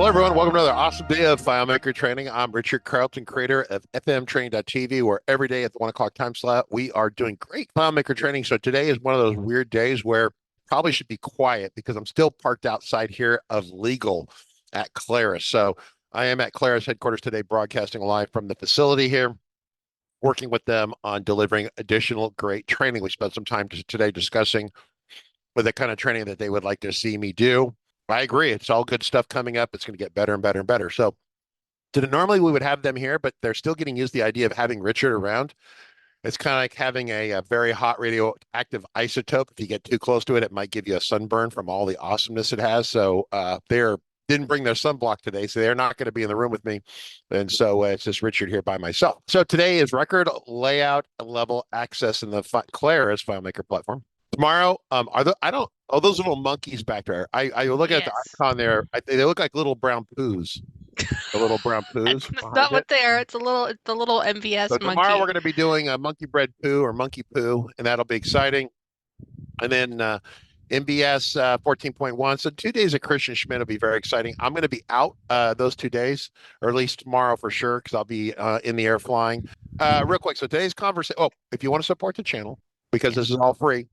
Hello, everyone. Welcome to another awesome day of FileMaker training. I'm Richard Carlton, creator of FMTraining.tv, where every day at the 1 o'clock time slot, we are doing great FileMaker training. So today is one of those weird days where probably should be quiet because I'm still parked outside here of legal at Claris. So I am at Claris headquarters today, broadcasting live from the facility here, working with them on delivering additional great training. We spent some time today discussing with the kind of training that they would like to see me do. I agree. It's all good stuff coming up. It's going to get better and better and better. So normally we would have them here, but they're still getting used to the idea of having Richard around. It's kind of like having a very hot radioactive isotope. If you get too close to it, it might give you a sunburn from all the awesomeness it has. So they're didn't bring their sunblock today, so they're not going to be in the room with me. And so it's just Richard here by myself. So today is record layout level access in the Claris FileMaker platform. Tomorrow, those little monkeys back there. I look at the Yes. icon there. They look like little brown poos. The little brown poos That's behind not it. what they are. It's the little So MVS tomorrow we're monkey. going to be doing a monkey bread poo or monkey poo, and that'll be exciting. And then MBS 14.1. So 2 days of Christian Schmidt will be very exciting. I'm going to be out those 2 days, or at least tomorrow for sure, because I'll be in the air flying. Real quick. So today's conversation. Oh, if you want to support the channel, because this is all free,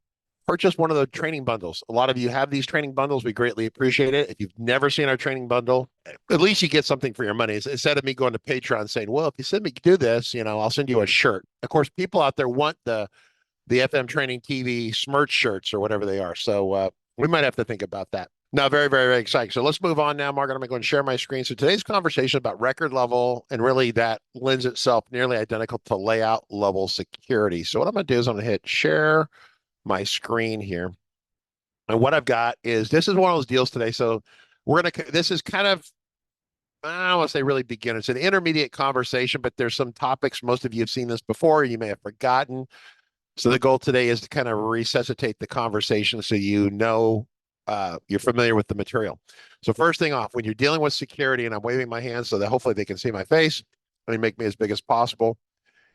purchase one of the training bundles. A lot of you have these training bundles. We greatly appreciate it. If you've never seen our training bundle, at least you get something for your money. Instead of me going to Patreon saying, well, if you send me do this, I'll send you a shirt. Of course, people out there want the FM Training TV Smirch shirts or whatever they are. So we might have to think about that. Now, very, very, very exciting. So let's move on now, Margaret. I'm going to go and share my screen. So today's conversation about record level, and really that lends itself nearly identical to layout level security. So what I'm going to do is I'm going to hit share my screen here. And what I've got is this is one of those deals today. So this is kind of, I don't want to say really beginner. It's an intermediate conversation, but there's some topics. Most of you have seen this before. You may have forgotten. So the goal today is to kind of resuscitate the conversation so you're familiar with the material. So first thing off, when you're dealing with security, and I'm waving my hand so that hopefully they can see my face and make me as big as possible,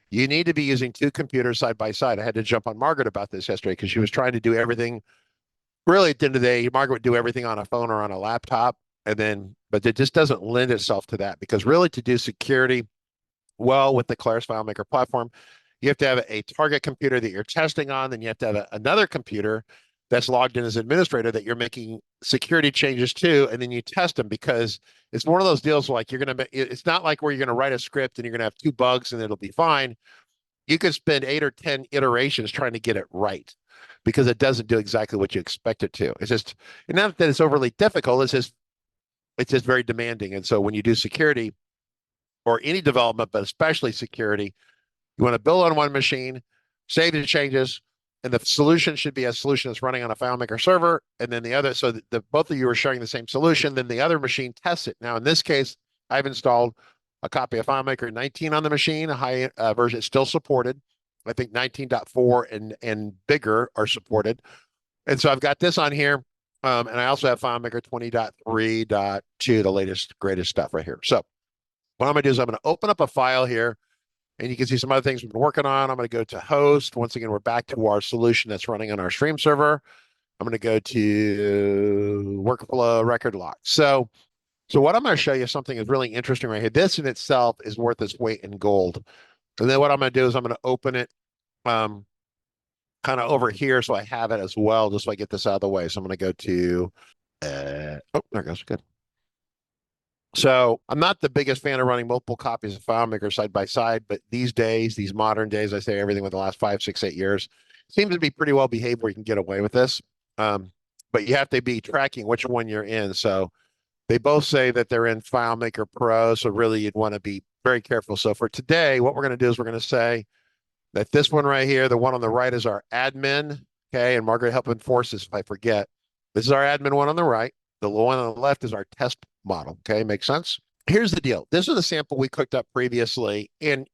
you need to be using two computers side by side. I had to jump on Margaret about this yesterday because she was trying to do everything. Really, at the end of the day, Margaret would do everything on a phone or on a laptop, but it just doesn't lend itself to that because really to do security well with the Claris FileMaker platform, you have to have a target computer that you're testing on, then you have to have another computer that's logged in as administrator that you're making security changes to, and then you test them because it's one of those deals like it's not like where you're going to write a script and you're going to have two bugs and it'll be fine. You could spend 8 or 10 iterations trying to get it right because it doesn't do exactly what you expect it to. It's just, and not that it's overly difficult, it's just very demanding. And so when you do security or any development, but especially security, you want to build on one machine, save the changes, and the solution should be a solution that's running on a FileMaker server, and then the other, so the both of you are sharing the same solution, then the other machine tests it. Now, in this case, I've installed a copy of FileMaker 19 on the machine, a high version. It's still supported. I think 19.4 and bigger are supported. And so I've got this on here, and I also have FileMaker 20.3.2, the latest, greatest stuff right here. So what I'm going to do is I'm going to open up a file here, and you can see some other things we've been working on. I'm going to go to host. Once again, we're back to our solution that's running on our stream server. I'm going to go to workflow record lock. So what I'm going to show you something is really interesting right here. This in itself is worth its weight in gold. And then what I'm going to do is I'm going to open it kind of over here so I have it as well, just so I get this out of the way. So I'm going to go to, oh, there it goes. Good. So I'm not the biggest fan of running multiple copies of FileMaker side by side, but these days, these modern days, I say everything with the last 5, 6, 8 years, seems to be pretty well behaved where you can get away with this. But you have to be tracking which one you're in. So they both say that they're in FileMaker Pro, so really you'd want to be very careful. So for today, what we're going to do is we're going to say that this one right here, the one on the right is our admin, okay? And Margaret, help enforce this if I forget. This is our admin one on the right. The one on the left is our test model, okay? Makes sense? Here's the deal. This is the sample we cooked up previously, and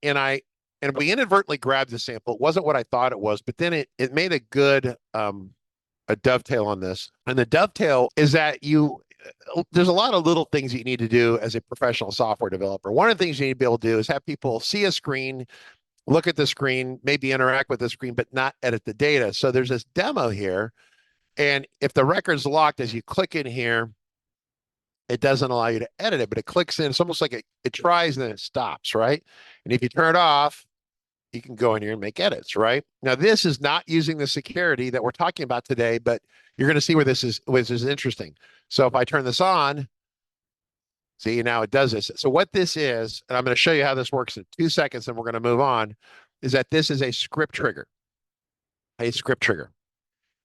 we inadvertently grabbed the sample. It wasn't what I thought it was, but then it made a good a dovetail on this. And the dovetail is that there's a lot of little things you need to do as a professional software developer. One of the things you need to be able to do is have people see a screen, look at the screen, maybe interact with the screen, but not edit the data. So there's this demo here. And if the record's locked, as you click in here, it doesn't allow you to edit it, but it clicks in. It's almost like it tries and then it stops, right? And if you turn it off, you can go in here and make edits, right? Now, this is not using the security that we're talking about today, but you're going to see where this is interesting. So if I turn this on, see, now it does this. So what this is, and I'm going to show you how this works in 2 seconds, and we're going to move on, is that this is a script trigger, a script trigger.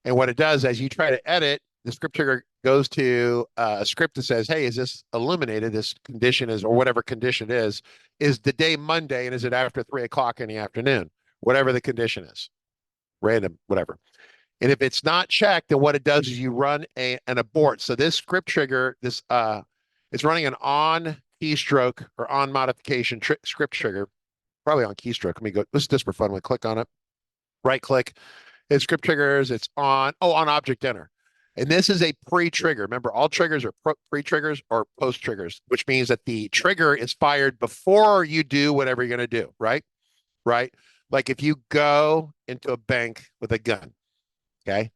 And what it does as you try to edit, the script trigger goes to a script that says, hey, is this illuminated? This condition is, or whatever condition is the day Monday and is it after 3 o'clock in the afternoon? Whatever the condition is, random, whatever. And if it's not checked, then what it does is you run an abort. So this script trigger, it's running an on keystroke or on modification script trigger, probably on keystroke. Let me go, let's just for fun, we click on it, right click. It script triggers, it's on object enter. And this is a pre-trigger. Remember, all triggers are pre-triggers or post-triggers, which means that the trigger is fired before you do whatever you're going to do, right? Right? Like if you go into a bank with a gun, okay,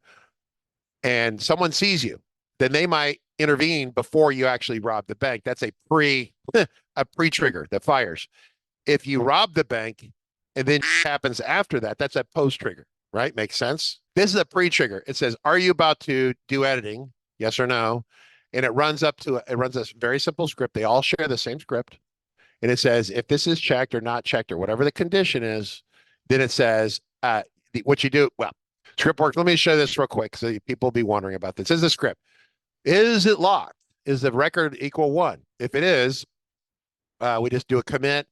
and someone sees you, then they might intervene before you actually rob the bank. That's a pre-trigger that fires. If you rob the bank and then happens after that, that's a post-trigger. Right? Makes sense. This is a pre-trigger. It says, are you about to do editing? Yes or no? And it runs a very simple script. They all share the same script. And it says, if this is checked or not checked or whatever the condition is, then it says, what you do. Well, script works. Let me show this real quick so people will be wondering about this. This is the script. Is it locked? Is the record equal 1? If it is, we just do a commit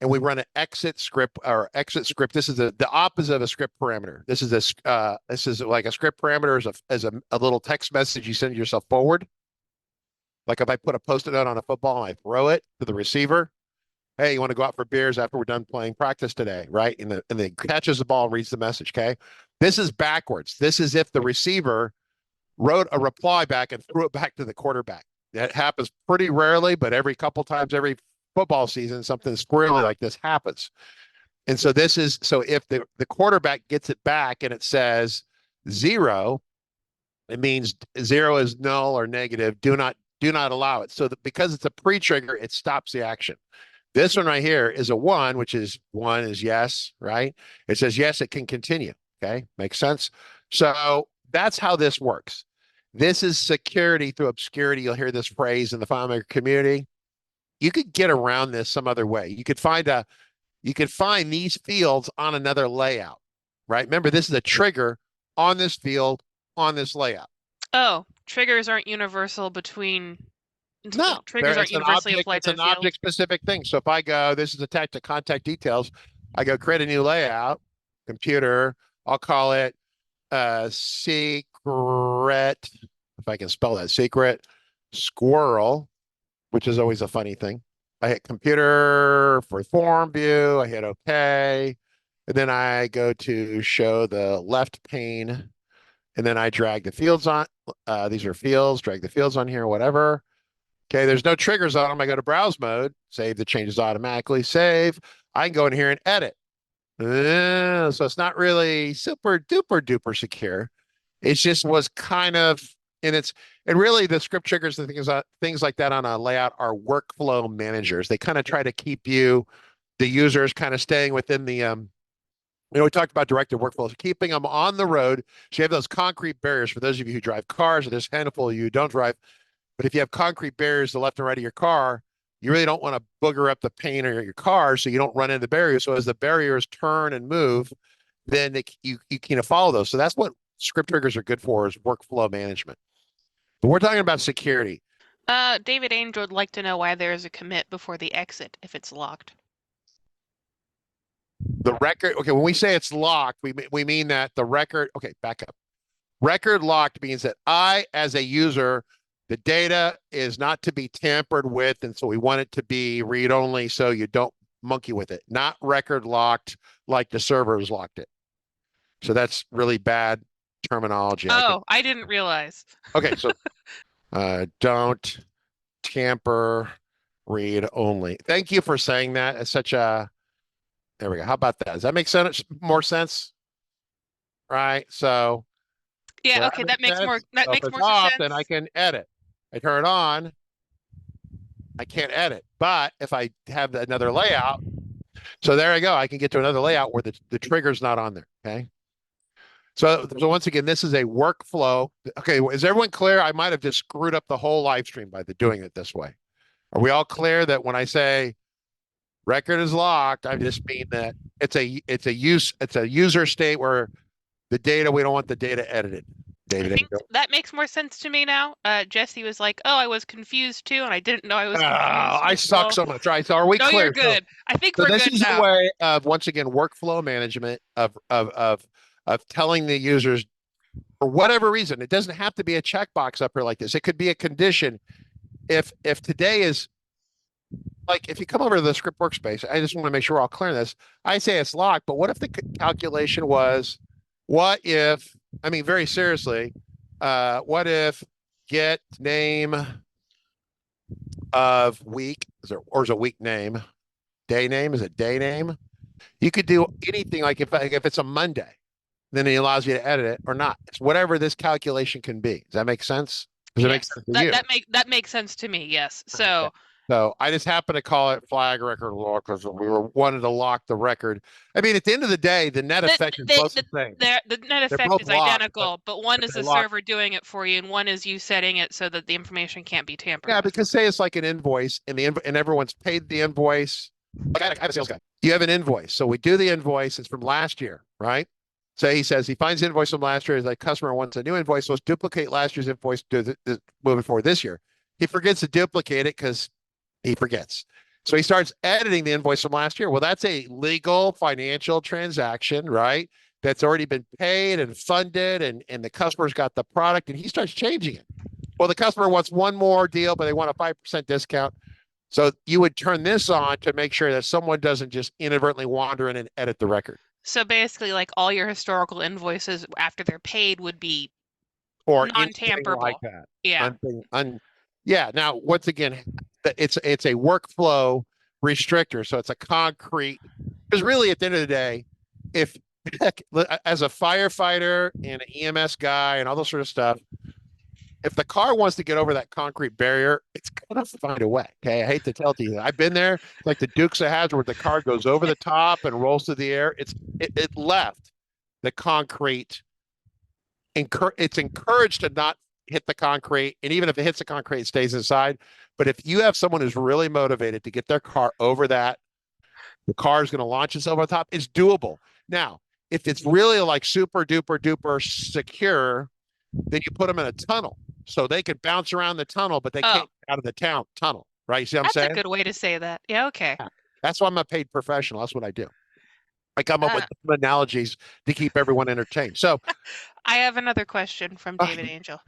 and we run an exit script or exit script. This is the opposite of a script parameter. This is like a script parameter as a little text message you send yourself forward. Like if I put a post-it note on a football and I throw it to the receiver, hey, you want to go out for beers after we're done playing practice today, right? And then catches the ball and reads the message, okay? This is backwards. This is if the receiver wrote a reply back and threw it back to the quarterback. That happens pretty rarely, but every couple times every football season, something squirrely like this happens. And so if the quarterback gets it back and it says 0, it means 0 is null or negative. Do not allow it. So because it's a pre-trigger, it stops the action. This one right here is a 1, which is 1 is yes, right? It says yes, it can continue. Okay, makes sense. So that's how this works. This is security through obscurity. You'll hear this phrase in the FileMaker community. You could get around this some other way. You could find these fields on another layout, right? Remember, this is a trigger on this field on this layout. Oh, triggers aren't universal between. No, triggers aren't universally applied to it's an object-specific thing. So if I go, this is attached to contact details. I go create a new layout, computer. I'll call it secret. If I can spell that, secret squirrel, which is always a funny thing. I hit computer for form view. I hit OK. And then I go to show the left pane. And then I drag the fields on. These are fields, drag the fields on here, whatever. Okay, there's no triggers on them. I go to browse mode, save the changes automatically, save. I can go in here and edit. So it's not really super duper duper secure. It just was kind of, and really the script triggers and things like that on a layout are workflow managers. They kind of try to keep the users kind of staying within the, we talked about directed workflows, keeping them on the road. So you have those concrete barriers for those of you who drive cars, or there's a handful of you who don't drive. But if you have concrete barriers to the left and right of your car, you really don't want to booger up the paint of your car so you don't run into the barriers. So as the barriers turn and move, then you can follow those. So that's what script triggers are good for, is workflow management. But we're talking about security. David Angel would like to know why there is a commit before the exit if it's locked. The record, okay, when we say it's locked, we mean that the record, okay, back up. Record locked means that I, as a user, the data is not to be tampered with, and so we want it to be read-only so you don't monkey with it. Not record locked like the servers locked it. So that's really bad terminology. Oh, I didn't realize. Okay, so don't tamper, read only. Thank you for saying that. It's such a, there we go. How about that? Does that make more sense? Right, so. Yeah, okay, that makes more sense. Then I can edit. I turn it on, I can't edit. But if I have another layout, so there I go. I can get to another layout where the trigger's not on there. Okay. So once again, this is a workflow. Okay, is everyone clear? I might have just screwed up the whole live stream by doing it this way. Are we all clear that when I say record is locked, I just mean that it's a user state where the data, we don't want the data edited. I David, think that makes more sense to me now. Jesse was like, "Oh, I was confused too, and I didn't know I was confused." I suck so much. Right. So are we No, clear? you're good. I think So we're this good is now. a way of, once again, workflow management of telling the users, for whatever reason, it doesn't have to be a checkbox up here like this. It could be a condition. If today is, like, if you come over to the script workspace, I just want to make sure we're all clear on this. I say it's locked, but what if the calculation was, what if, I mean, very seriously, what if get name of week, or is it week name? Day name? Is it day name? You could do anything, like if it's a Monday, then it allows you to edit it or not. It's whatever this calculation can be. Does that make sense? Does it make Yes, sense to you? that makes sense to me. Yes. Okay. So So I just happen to call it flag record lock because we wanted to lock the record. I mean, at the end of the day, the net effect is both the same. the net They're effect both is locked, identical, but one is they're the locked. server doing it for you, and one is you setting it so that the information can't be tampered Yeah, with. because say it's like an invoice, and and everyone's paid the invoice. Like I have a sales guy. You have an invoice, so we do the invoice. It's from last year, right? So he says he finds the invoice from last year. He's like, customer wants a new invoice. So let's duplicate last year's invoice to moving forward this year. He forgets to duplicate it because he forgets. So he starts editing the invoice from last year. Well, that's a legal financial transaction, right? That's already been paid and funded, and the customer's got the product, and he starts changing it. Well, the customer wants one more deal, but they want a 5% discount. So you would turn this on to make sure that someone doesn't just inadvertently wander in and edit the record. So basically, like all your historical invoices after they're paid would be Or anything like non-tamperable. that. Yeah. Yeah. Now, once again, it's a workflow restrictor, so it's a concrete. Because really, at the end of the day, if as a firefighter and an EMS guy and all those sort of stuff, if the car wants to get over that concrete barrier, it's gonna find a way. Okay, I hate to tell you that. I've been there, like the Dukes of Hazzard, where the car goes over the top and rolls through the air. It left the concrete. It's encouraged to not hit the concrete, and even if it hits the concrete, it stays inside. But if you have someone who's really motivated to get their car over that, the car is going to launch itself on top. It's doable. Now, if it's really like super duper duper secure, then you put them in a tunnel so they can bounce around the tunnel, but they can't get out of the tunnel. Right? You see what I'm saying? That's a good way to say that. Yeah. Okay. Yeah. That's why I'm a paid professional. That's what I do. I come up with analogies to keep everyone entertained. So I have another question from David Angel.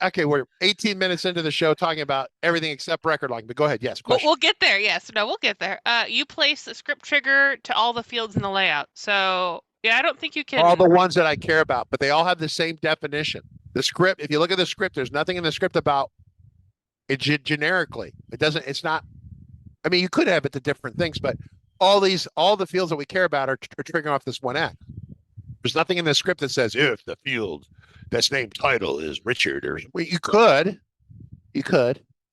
Okay, we're 18 minutes into the show talking about everything except record logging, but go ahead. Yes, question. We'll get there. Yes. No, we'll get there. You place the script trigger to all the fields in the layout. So yeah, I don't think you can. All the ones that I care about, but they all have the same definition. The script, if you look at the script, there's nothing in the script about it generically. It's not, I mean, you could have it to different things, but all the fields that we care about are triggering off this one act. There's nothing in the script that says if the field that's named title is Richard, or well, you could,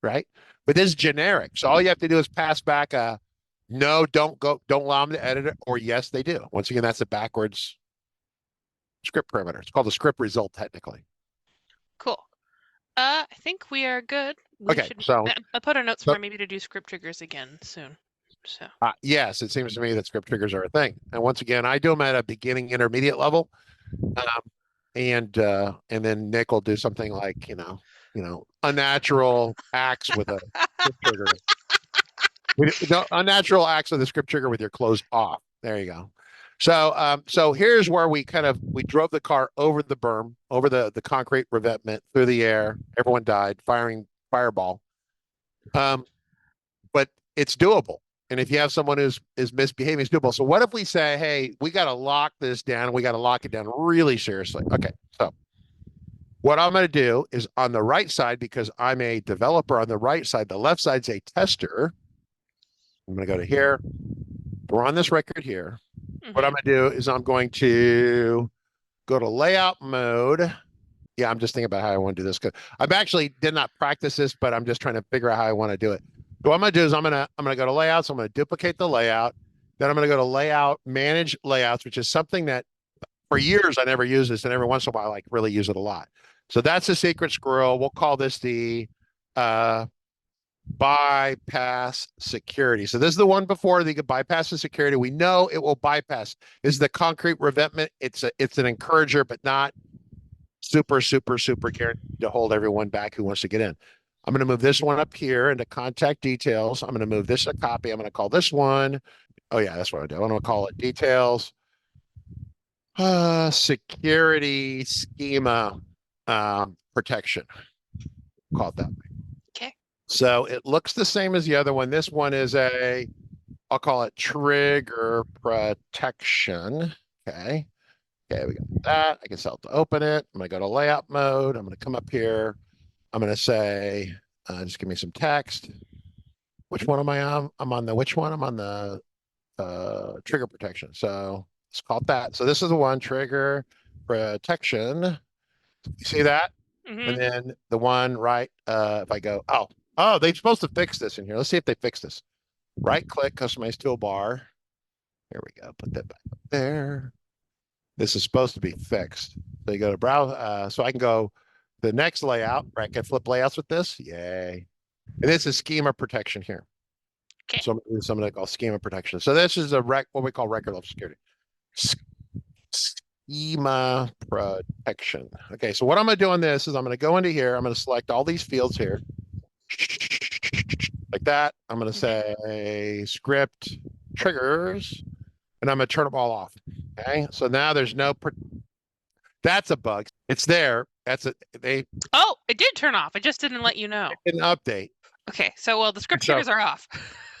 right? But this is generic. So all you have to do is pass back a no, don't allow them to edit it, or yes, they do. Once again, that's a backwards script parameter. It's called the script result technically. Cool. I think we are good. Okay, so I put a notes for maybe to do script triggers again soon. So yes, it seems to me that script triggers are a thing. And once again, I do them at a beginning, intermediate level, and then Nick will do something like unnatural acts with a script trigger. Unnatural acts with a script trigger with your clothes off. There you go. So here's where we drove the car over the berm, over the concrete revetment, through the air. Everyone died, firing fireball. But it's doable. And if you have someone who's misbehaving, it's doable. So what if we say, hey, we got to lock this down. We got to lock it down really seriously. Okay. So what I'm going to do is on the right side, because I'm a developer on the right side, the left side's a tester. I'm going to go to here. We're on this record here. Mm-hmm. What I'm going to do is I'm going to go to layout mode. Yeah, I'm just thinking about how I want to do this. I've actually did not practice this, but I'm just trying to figure out how I want to do it. So what I'm going to do is I'm going to go to layouts. I'm going to duplicate the layout. Then I'm going to go to layout, manage layouts, which is something that for years I never used this, and every once in a while I like really use it a lot. So that's the secret squirrel. We'll call this the uh, bypass security. So this is the one before the bypass the security. We know it will bypass. This is the concrete revetment. It's an encourager, but not super guaranteed to hold everyone back who wants to get in. I'm going to move this one up here into contact details. I'm going to move this to copy. I'm going to call this one. Oh yeah, that's what I do. I'm going to call it details. Security schema protection. Call it that. Okay. So it looks the same as the other one. This one is I'll call it trigger protection. Okay. Okay, we got that. I can select to open it. I'm going to go to layout mode. I'm going to come up here. I'm going to say, just give me some text. Which one am I on? I'm on the, which one? I'm on the trigger protection. So let's call it that. So this is the one, trigger protection. You see that? Mm-hmm. And then the one right, if I go, they're supposed to fix this in here. Let's see if they fix this. Right click, customize toolbar. Here we go. Put that back up there. This is supposed to be fixed. So you go to browse. So I can go the next layout, right? I can flip layouts with this. Yay. And this is schema protection here. Okay. So I'm going to do something I call schema protection. So this is what we call record level security. Schema protection. Okay, so what I'm going to do on this is I'm going to go into here. I'm going to select all these fields here. Like that. I'm going to say script triggers, and I'm going to turn them all off. Okay, so now there's no. That's a bug. It's there. Oh, it did turn off. It just didn't let you know. An update. Okay, so the script triggers are off.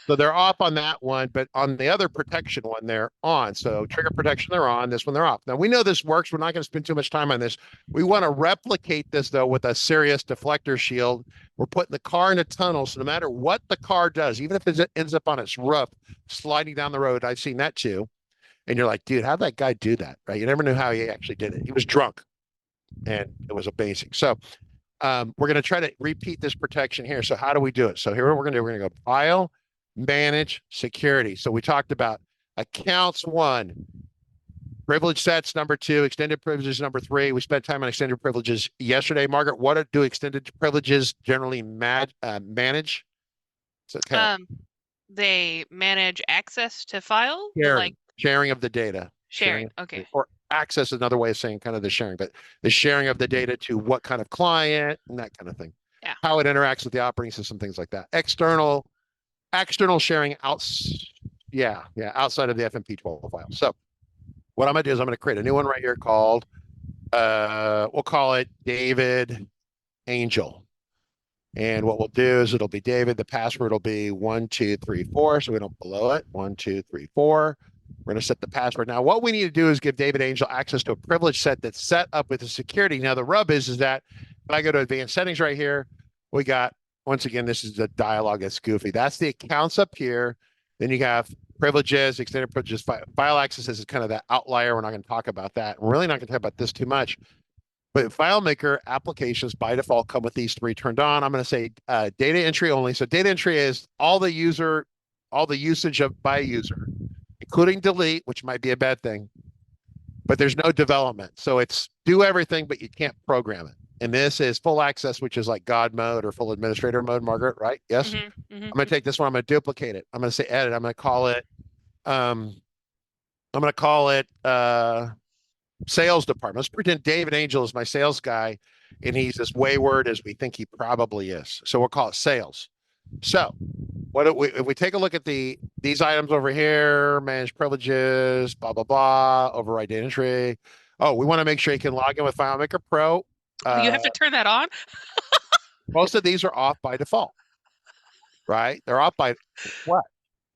So they're off on that one, but on the other protection one, they're on. So trigger protection, they're on. This one, they're off. Now we know this works. We're not going to spend too much time on this. We want to replicate this though with a serious deflector shield. We're putting the car in a tunnel, so no matter what the car does, even if it ends up on its roof, sliding down the road, I've seen that too. And you're like, dude, how'd that guy do that? Right? You never knew how he actually did it. He was drunk, and it was amazing. So we're going to try to repeat this protection here. So how do we do it? So here what we're going to do, we're going to go file, manage, security. So we talked about accounts 1, privilege sets number 2, extended privileges number 3. We spent time on extended privileges yesterday. Margaret, what do extended privileges generally manage? It's okay. They manage access to files, sharing of the data. Sharing. Okay. Or access is another way of saying kind of the sharing, but the sharing of the data to what kind of client and that kind of thing. Yeah. How it interacts with the operating system, things like that. External sharing outside of the FMP 12 file. So what I'm going to do is I'm going to create a new one right here called, we'll call it David Angel. And what we'll do is it'll be David. The password will be 1234, so we don't blow it. 1234. We're going to set the password. Now, what we need to do is give David Angel access to a privilege set that's set up with the security. Now, the rub is that if I go to advanced settings right here, we got, once again, this is the dialog that's goofy. That's the accounts up here. Then you have privileges, extended privileges, file access is kind of that outlier. We're not going to talk about that. We're really not going to talk about this too much. But FileMaker applications by default come with these 3 turned on. I'm going to say data entry only. So data entry is all the usage by user, including delete, which might be a bad thing, but there's no development. So it's do everything, but you can't program it. And this is full access, which is like God mode or full administrator mode, Margaret, right? Yes. I'm going to take this one. I'm going to duplicate it. I'm going to say edit. I'm going to call it sales department. Let's pretend David Angel is my sales guy, and he's as wayward as we think he probably is. So we'll call it sales. So if we take a look at these items over here, manage privileges, blah, blah, blah, override data entry. Oh, we want to make sure you can log in with FileMaker Pro. You have to turn that on? Most of these are off by default, right? They're off by what?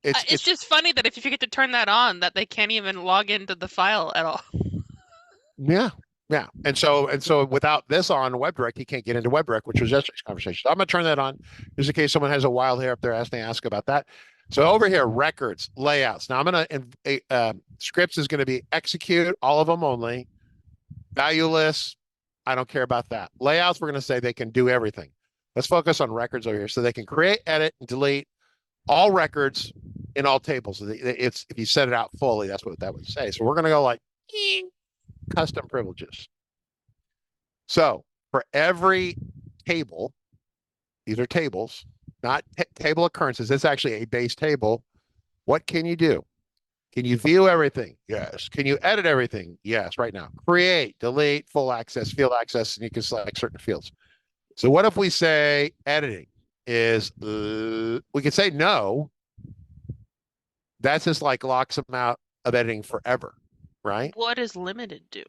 It's just funny that if you forget to turn that on, that they can't even log into the file at all. Yeah. Yeah. And so without this on WebDirect, you can't get into WebDirect, which was yesterday's conversation. So I'm going to turn that on just in case someone has a wild hair up there ask about that. So over here, records, layouts. Now I'm going to, scripts is going to be execute, all of them only. Valueless, I don't care about that. Layouts, we're going to say they can do everything. Let's focus on records over here. So they can create, edit, and delete all records in all tables. It's if you set it out fully, that's what that would say. So we're going to go like custom privileges. So for every table, these are tables, not table occurrences. It's actually a base table. What can you do? Can you view everything? Yes. Can you edit everything? Yes, right now. Create, delete, full access, field access, and you can select certain fields. So what if we say editing is, we could say no. That's just like locks them out of editing forever, right? What does limited do?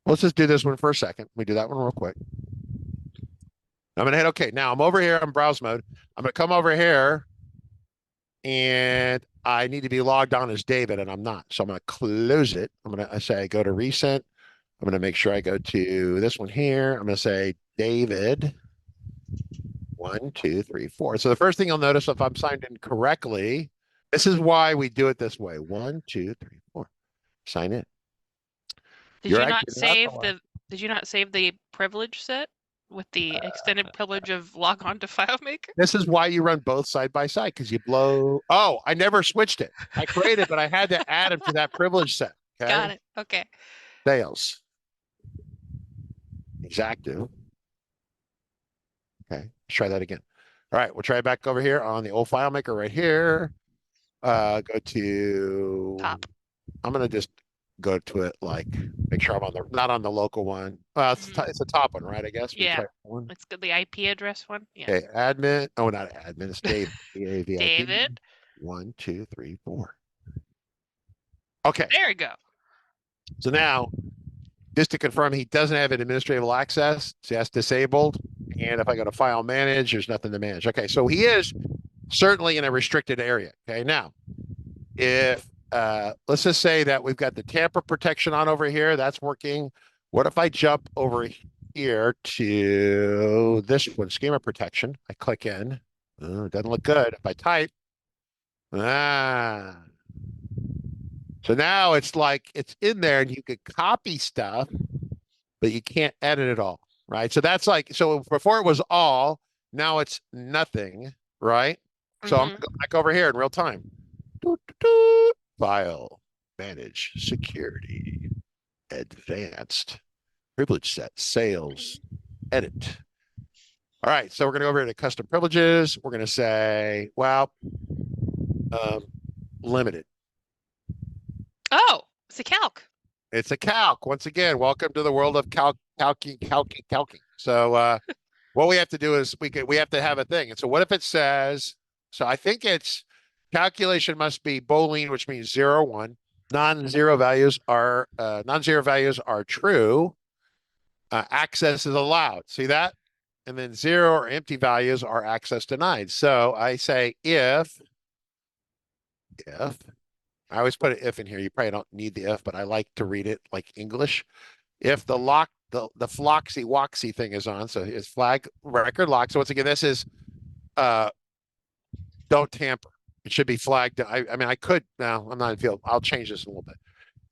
Let's just do this one for a second. We do that one real quick. I'm gonna hit okay. Now I'm over here. I'm browse mode. I'm gonna come over here, and I need to be logged on as David, and I'm not. So I'm gonna close it. I'm gonna say go to recent. I'm gonna make sure I go to this one here. I'm gonna say David 1, 2, 3, 4. So the first thing you'll notice if I'm signed in correctly, this is why we do it this way. 1, 2, 3, 4. Sign in. Did You're you not actually not the save one. did you not save the privilege set with the extended privilege of log on to FileMaker? This is why you run both side by side because you blow. Oh, I never switched it. I created, but I had to add them to that privilege set. Okay. Got it. Okay. Sales. Exactive. Okay. Let's try that again. All right. We'll try it back over here on the old FileMaker right here. Go to Top. I'm gonna just go to it like make sure I'm on the not on the local one. Well, it's a top one, right? I guess. Yeah. Try one. It's the IP address one. Yeah. Okay, admin. Oh, not admin. It's Dave. David. 1, 2, 3, 4. Okay. There we go. So now, just to confirm, he doesn't have an administrative access. So that's disabled. And if I go to file manage, there's nothing to manage. Okay. So he is certainly in a restricted area. Okay. Now, if let's just say that we've got the tamper protection on over here, that's working. What if I jump over here to this one, schema protection? I click in. Oh, it doesn't look good. If I type, so now it's like it's in there and you could copy stuff, but you can't edit it all, right? So that's like, so before it was all, now it's nothing, right? So I'm gonna go back over here in real time. File, manage, security, advanced, privilege set, sales, edit. All right, so we're going to go over to custom privileges. We're going to say, well, limited. Oh, it's a calc. It's a calc. Once again, welcome to the world of calking. So what we have to do is we have to have a thing. And so what if it says, so I think it's calculation must be Boolean, which means 0, 1. Non-zero values are true. Access is allowed. See that? And then 0 or empty values are access denied. So I say if I always put an if in here. You probably don't need the if, but I like to read it like English. If the lock, the floxy woxy thing is on, so it's flag record lock. So once again, this is don't tamper. It should be flagged. I mean, I could now. I'm not in field. I'll change this a little bit.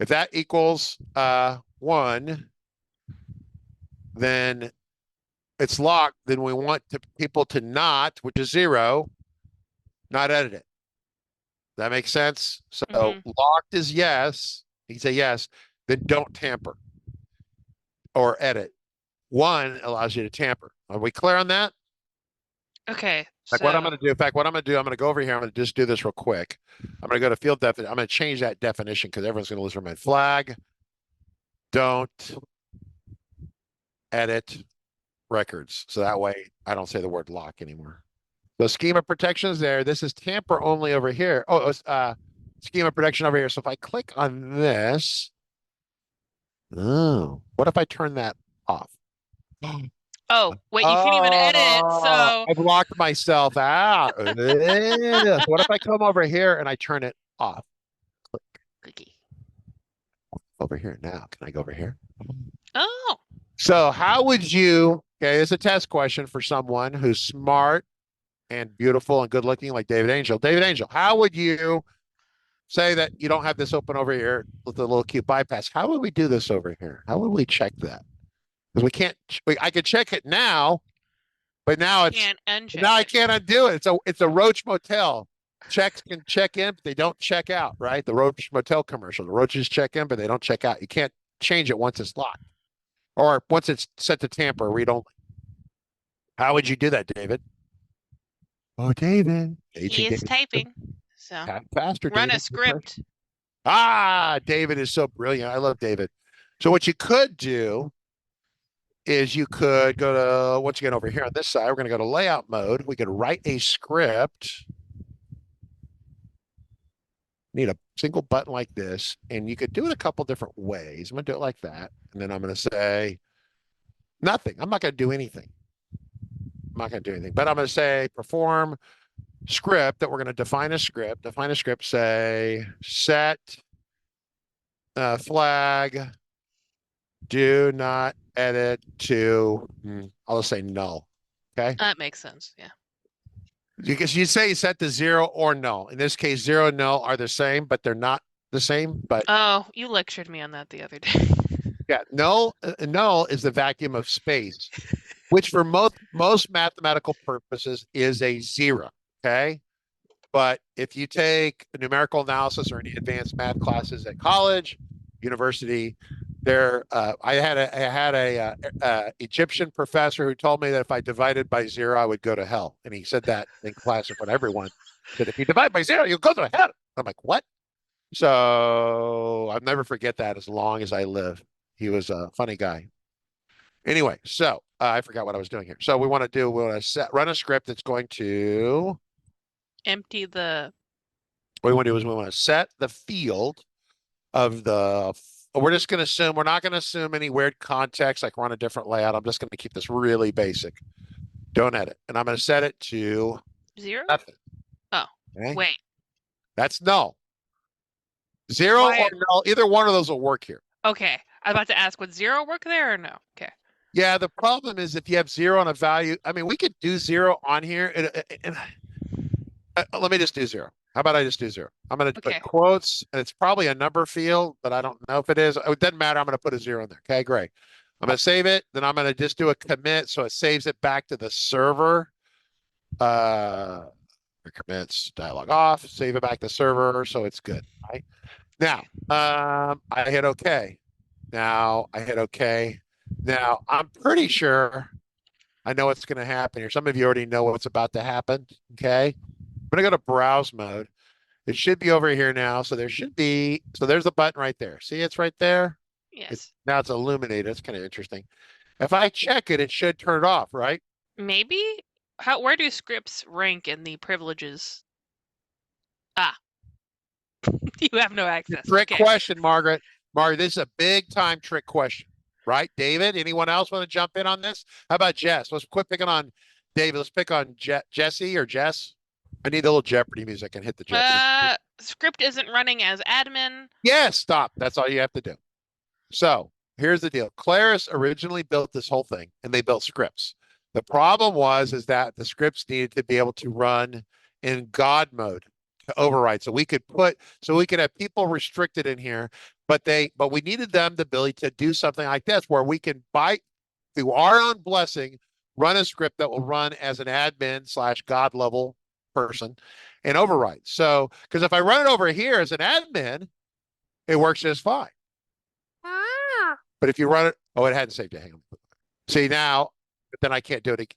If that equals 1, then it's locked. Then we want people to not, which is 0, not edit it. That makes sense? So locked is yes. You can say yes. Then don't tamper or edit. 1 allows you to tamper. Are we clear on that? Okay. Like what I'm going to do, in fact, what I'm going to do, I'm going to go over here. I'm going to just do this real quick. I'm going to go to field definition. I'm going to change that definition because everyone's going to lose their mind. Flag, don't edit records. So that way I don't say the word lock anymore. So schema protection is there. This is tamper only over here. Oh, it's schema protection over here. So if I click on this, what if I turn that off? Oh, wait, you can't even edit it, so I've locked myself out. What if I come over here and I turn it off? Click. clicky. Over here now. Can I go over here? Oh. So how would you, okay, it's a test question for someone who's smart and beautiful and good looking like David Angel. David Angel, how would you say that you don't have this open over here with the little cute bypass? How would we do this over here? How would we check that? Because we can't, I could check it now, But now Can't uncheck now I it. can't undo it. It's a Roach Motel. Checks can check in, but they don't check out, right? The Roach Motel commercial. The roaches check in, but they don't check out. You can't change it once it's locked or once it's set to tamper read only. How would you do that, David? Oh, David. He Aging is David. typing. So Type faster, run a David. script. David is so brilliant. I love David. So what you could do is you could go to, once again, over here on this side, we're going to go to layout mode. We could write a script. Need a single button like this, and you could do it a couple different ways. I'm going to do it like that, and then I'm going to say nothing. I'm not going to do anything. I'm not going to do anything, but I'm going to say perform script that we're going to define a script. Define a script, say set flag, do not edit to, I'll just say null. Okay. That makes sense. Yeah. Because you say set to 0 or null. In this case, 0 and null are the same, but they're not the same. But Oh, you lectured me on that the other day. yeah, null is the vacuum of space, which for most mathematical purposes is a 0. Okay. But if you take numerical analysis or any advanced math classes at college, university, I had a Egyptian professor who told me that if I divided by 0, I would go to hell. And he said that in class in front of everyone. He said, if you divide by 0, you'll go to hell. I'm like, what? So I'll never forget that as long as I live. He was a funny guy. Anyway, so I forgot what I was doing here. So we want to run a script that's going to Empty the. what we want to do is we want to set the field of the. We're just going to assume we're not going to assume any weird context like we're on a different layout. I'm just going to keep this really basic. Don't edit, and I'm going to set it to 0. nothing. Oh, okay? wait. That's null. 0 Why? or null. Either one of those will work here. Okay. I was about to ask, would 0 work there or no? Okay. Yeah, the problem is if you have 0 on a value. I mean, we could do 0 on here. Let me just do 0. How about I just do 0? I'm going to Okay. put quotes, and it's probably a number field, but I don't know if it is. It doesn't matter. I'm going to put a 0 in there. Okay, great. I'm going to save it. Then I'm going to just do a commit so it saves it back to the server. Commits dialog off. Save it back to server so it's good. Right now, I hit OK. Now I hit OK. Now I'm pretty sure I know what's going to happen here. Some of you already know what's about to happen. Okay. I'm going to go to browse mode. It should be over here now. So there's the button right there. See, it's right there. Yes. Now it's illuminated. It's kind of interesting. If I check it, it should turn it off, right? Maybe. Where do scripts rank in the privileges? You have no access. Trick Okay. question, Margaret. Margaret, this is a big time trick question, right? David, anyone else want to jump in on this? How about Jess? Let's quit picking on David. Let's pick on Jesse or Jess. I need a little Jeopardy music and hit the Jeopardy. Script isn't running as admin. Yes, stop. That's all you have to do. So here's the deal. Claris originally built this whole thing and they built scripts. The problem is that the scripts needed to be able to run in God mode to override. So we could have people restricted in here, but we needed them the ability to do something like this where we can through our own blessing, run a script that will run as an admin/God level person and override. So, because if I run it over here as an admin, it works just fine. But if you run it, it hadn't saved it. Hang on. See now, but then I can't do it again.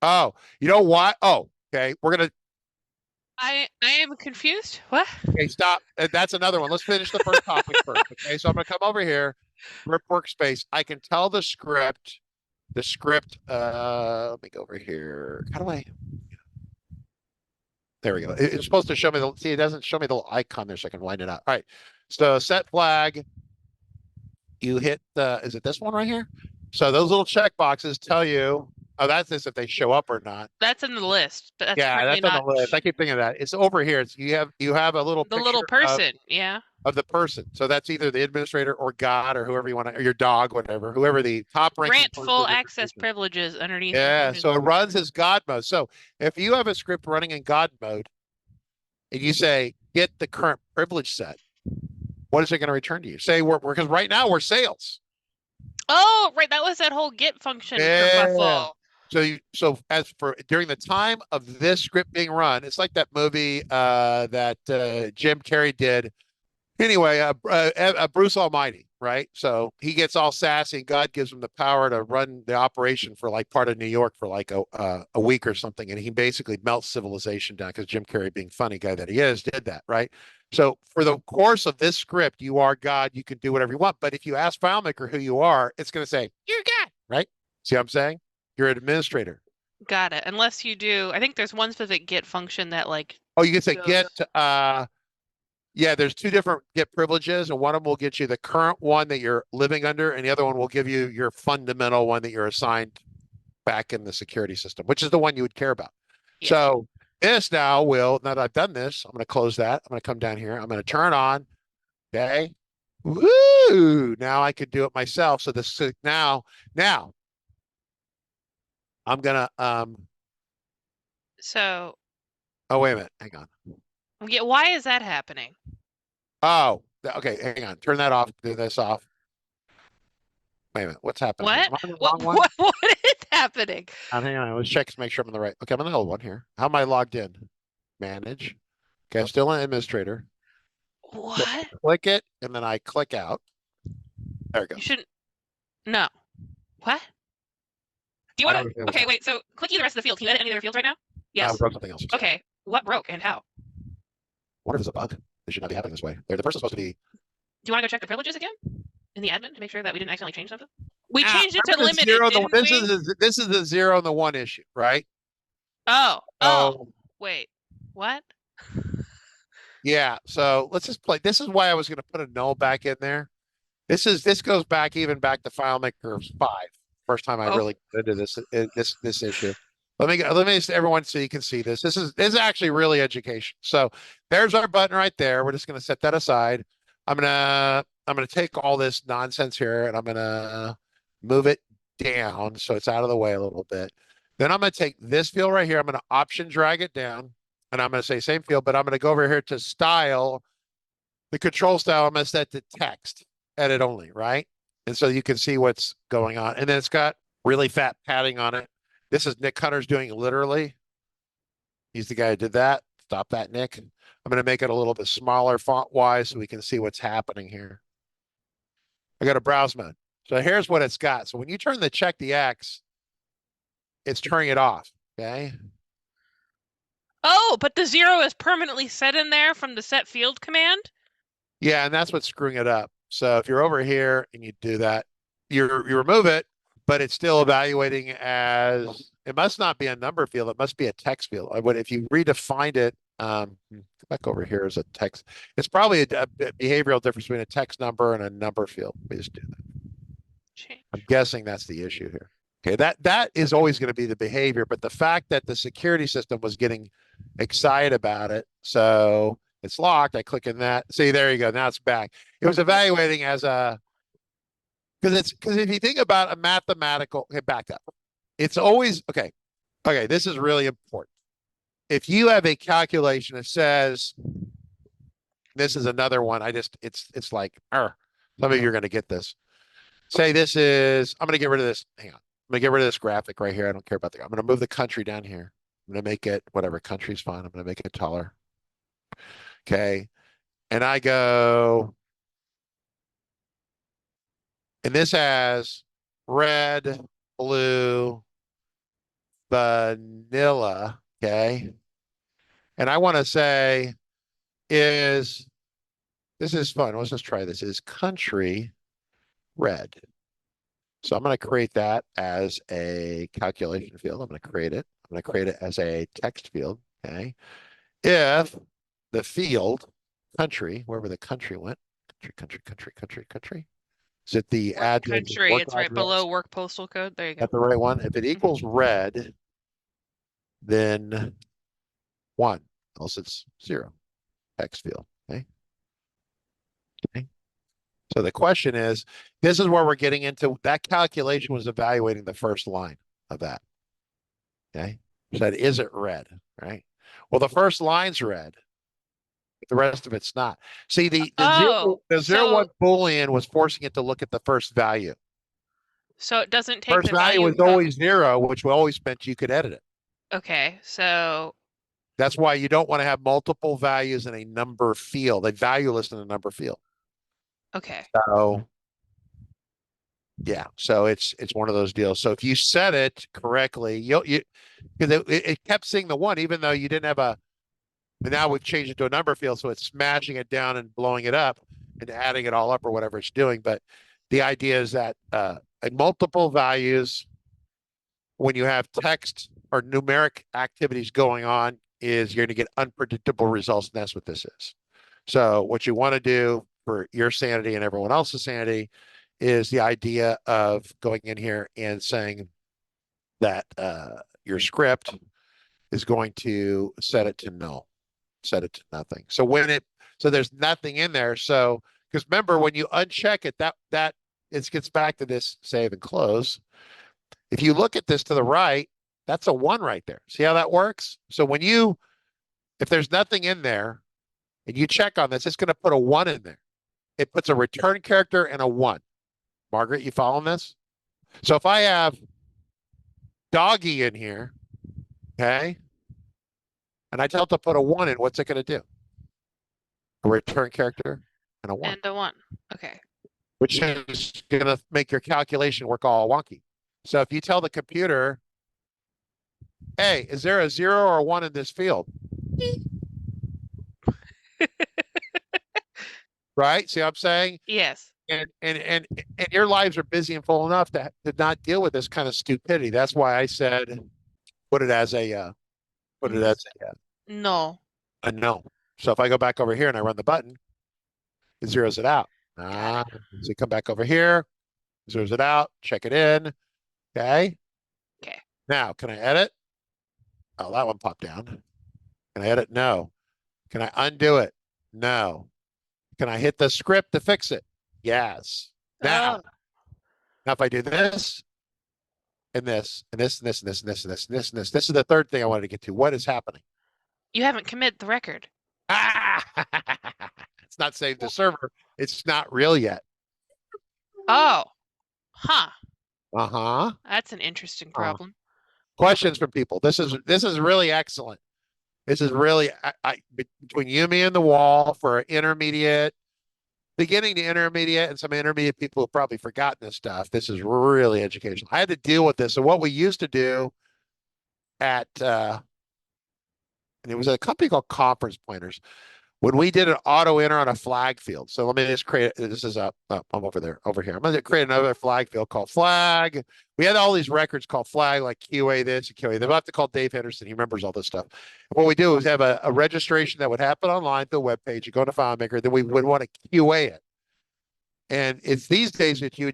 Oh, you know what? Oh, okay. We're gonna. I am confused. What? Okay, stop. That's another one. Let's finish the first topic first. Okay, so I'm gonna come over here, rip workspace. I can tell the script. Let me go over here. How do I? There we go. It's supposed to show me see, it doesn't show me the little icon there so I can wind it out. All right. So set flag. You hit is it this one right here? So those little check boxes tell you, that's this if they show up or not. That's in the list, but that's that's on the list. I keep thinking of that. It's over here. You have a little little person, of the person. So that's either the administrator or God or whoever you want to, or your dog, whoever the top ranking. Grant full access privileges underneath. Yeah, so it runs as God mode. So if you have a script running in God mode and you say, get the current privilege set, what is it going to return to you? Say because right now we're sales. Oh, right. That was that whole get function kerfuffle. So as for during the time of this script being run, it's like that movie that Jim Carrey did. Anyway, Bruce Almighty, right? So he gets all sassy, and God gives him the power to run the operation for like part of New York for like a week or something, and he basically melts civilization down because Jim Carrey, being funny guy that he is, did that, right? So for the course of this script, you are God. You can do whatever you want. But if you ask FileMaker who you are, it's going to say you're God, right? See what I'm saying? You're an administrator. Got it. Unless you do, I think there's one specific get function that like Oh, you can say goes. yeah, there's two different get privileges, and one of them will get you the current one that you're living under, and the other one will give you your fundamental one that you're assigned back in the security system, which is the one you would care about. Yeah. So this now that I've done this, I'm going to close that. I'm going to come down here. I'm going to turn on. Okay. Woo! Now I could do it myself. So this now I'm gonna So oh, wait a minute. Hang on. yeah, why is that happening? Oh, okay. Hang on. Turn that off. Do this off. Wait a minute. What's happening here? What? Am I on the What? wrong one? What is happening? Hang on. Let's check to make sure I'm on the right. Okay, I'm on the old one here. How am I logged in? Manage. Okay, I'm still an administrator. So What? I click it, and then I click out. There it You goes. shouldn't. No. What? Do you I want don't to? understand what's Okay, wait. So click the rest of the field. Can you edit any other fields right now? Yes. broke something else. Okay. What broke and how? What if it's a bug? This should not be happening this way. The person's supposed to be. Do you want to go check the privileges again in the admin to make sure that we didn't accidentally change something? We Ah, changed it to remember the limited, zero. didn't This we? is the 0 and the 1 issue, right? Oh. So Wait. What? yeah. So let's just play. This is why I was going to put a null back in there. This goes back back to FileMaker 5. First time I Oh. really got into this issue. Let me just everyone so you can see this. This is actually really education. So there's our button right there. We're just going to set that aside. I'm gonna take all this nonsense here and I'm gonna move it down so it's out of the way a little bit. Then I'm gonna take this field right here. I'm gonna option drag it down, and I'm gonna say same field, but I'm gonna go over here to style. The control style I'm gonna set to text, edit only, right? And so you can see what's going on. And then it's got really fat padding on it. This is Nick Hunter's doing literally. He's the guy who did that. Stop that, Nick. I'm going to make it a little bit smaller font wise so we can see what's happening here. I got a browse mode. So here's what it's got. So when you turn the check the X, it's turning it off. Okay. Oh, but the 0 is permanently set in there from the set field command? Yeah, and that's what's screwing it up. So if you're over here and you do that, you remove it, but it's still evaluating as it must not be a number field. It must be a text field. If you redefined it, go back over here as a text. It's probably a behavioral difference between a text number and a number field. Let me just do that. Change. I'm guessing that's the issue here. Okay, that is always going to be the behavior, but the fact that the security system was getting excited about it, so it's locked. I click in that. See, there you go. Now it's back. It was evaluating as a because if you think about a mathematical, okay, back up. It's always okay. Okay, this is really important. If you have a calculation that says this is another one, it's like some of you are going to get this. Say this is I'm going to get rid of this. Hang on. I'm going to get rid of this graphic right here. I don't care about the. I'm going to move the country down here. I'm going to make it whatever country's fine. I'm going to make it taller. Okay. And I go, and this has red, blue, vanilla. Okay. And I want to say this is fun. Let's just try this. Is country red? So I'm going to create that as a calculation field. I'm going to create it. I'm going to create it as a text field. Okay. If the field country, wherever the country went, country. Is it the address? Country, it's right below work postal code. There you go. That's the right one. If it equals red, then 1, else it's 0. Text field. Okay. Okay. So the question is, this is where we're getting into that calculation was evaluating the first line of that. Okay. Said, is it red? Right. Well, the first line's red. The rest of it's not. See, the 0, 1 Boolean was forcing it to look at the first value. So it doesn't take First the value value was of, always 0, which always meant you could edit it. okay, so, That's why you don't want to have multiple values in a number field, a value list in a number field. okay. So yeah, so it's one of those deals. So if you set it correctly, you because it kept seeing the one, even though you didn't have a. But now we've changed it to a number field, so it's smashing it down and blowing it up and adding it all up or whatever it's doing. But the idea is that multiple values, when you have text or numeric activities going on, is you're going to get unpredictable results, and that's what this is. So what you want to do for your sanity and everyone else's sanity is the idea of going in here and saying that your script is going to set it to null, set it to nothing. So there's nothing in there. So because remember when you uncheck it, that it gets back to this save and close. If you look at this to the right, that's a one right there. See how that works? So if there's nothing in there and you check on this, it's going to put a one in there. It puts a return character and a one. Margaret, you following this? So if I have doggy in here, okay, and I tell it to put a one in, what's it going to do? A return character and a one, And a one. Okay. which is going to make your calculation work all wonky. So if you tell the computer, hey, is there a 0 or a 1 in this field? Right? See what I'm saying? Yes. And your lives are busy and full enough to not deal with this kind of stupidity. That's why I said put it as put it as No. a no. So if I go back over here and I run the button, it zeroes it out. Got it. So you come back over here, zeroes it out, check it in. Okay. Okay. Now, can I edit? Oh, that one popped down. Can I edit? No. Can I undo it? No. Can I hit the script to fix it? Yes. Now, Oh, now if I do this and this and this and this and this and this and this and this and this, this is the third thing I wanted to get to. What is happening? you haven't committed the record. Ah! It's not saved to server. It's not real yet. Oh, huh. Uh-huh. That's an interesting Uh, problem. questions from people. This is really excellent. This is really between you, me, and the wall for intermediate, beginning to intermediate, and some intermediate people have probably forgotten this stuff. This is really educational. I had to deal with this. So what we used to do at and it was a company called Conference Pointers when we did an auto enter on a flag field. So let me just create this is I'm over here. I'm going to create another flag field called flag. We had all these records called flag, like QA this and QA. They have to call Dave Henderson. He remembers all this stuff. And what we do is have a registration that would happen online to a web page. You go to FileMaker, then we would want to QA it. And it's these days that you